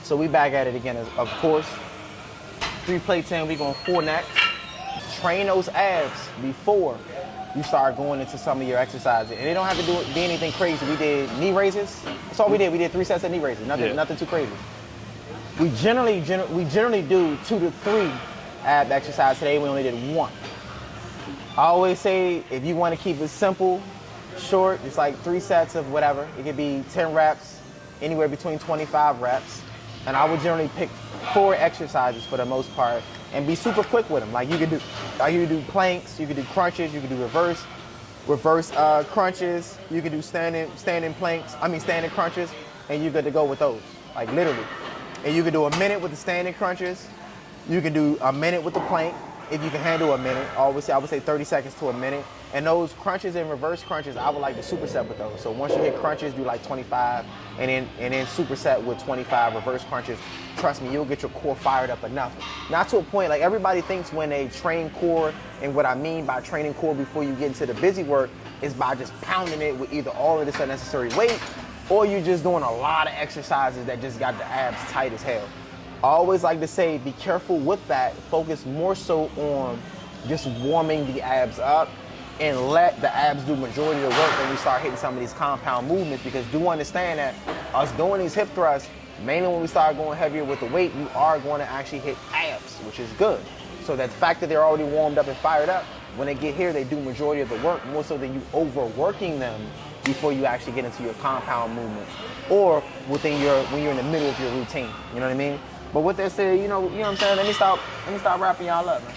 So we back at it again, of course. 3 plates in, we going 4 next. Train those abs before you start going into some of your exercises. And they don't have to be anything crazy. We did knee raises. That's all we did. We did 3 sets of knee raises. Nothing too crazy. We generally do 2 to 3 ab exercises. Today we only did 1. I always say if you want to keep it simple, short, it's like 3 sets of whatever. It could be 10 reps, anywhere between 25 reps. And I would generally pick 4 exercises for the most part and be super quick with them. Like you could do planks, you could do crunches, you could do reverse crunches, you could do standing crunches, and you're good to go with those, like literally. And you could do a minute with the standing crunches, you can do a minute with the plank, if you can handle a minute. I would say 30 seconds to a minute. And those crunches and reverse crunches, I would like to superset with those. So once you hit crunches, do like 25, and then superset with 25 reverse crunches. Trust me, you'll get your core fired up enough. Not to a point, like everybody thinks when they train core, and what I mean by training core before you get into the busy work is by just pounding it with either all of this unnecessary weight, or you're just doing a lot of exercises that just got the abs tight as hell. I always like to say, be careful with that. Focus more so on just warming the abs up and let the abs do majority of the work when we start hitting some of these compound movements, because do understand that us doing these hip thrusts, mainly when we start going heavier with the weight, you are going to actually hit abs, which is good. So that fact that they're already warmed up and fired up, when they get here, they do majority of the work, more so than you overworking them before you actually get into your compound movements or when you're in the middle of your routine. You know what I mean? But with that said, you know what I'm saying? Let me stop wrapping y'all up, man.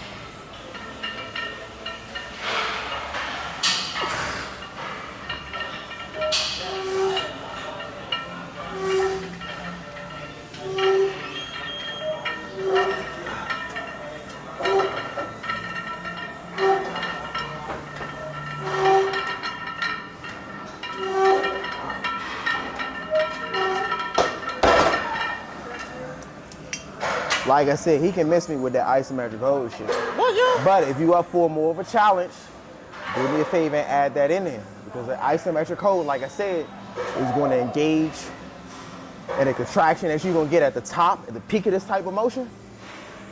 Like I said, he can miss me with that isometric hold shit. But if you up for more of a challenge, do me a favor and add that in there. Because the isometric hold, like I said, is going to engage in a contraction that you're going to get at the top, at the peak of this type of motion,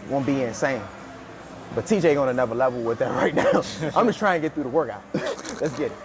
won't be insane. But TJ on another level with that right now. I'm just trying to get through the workout. Let's get it.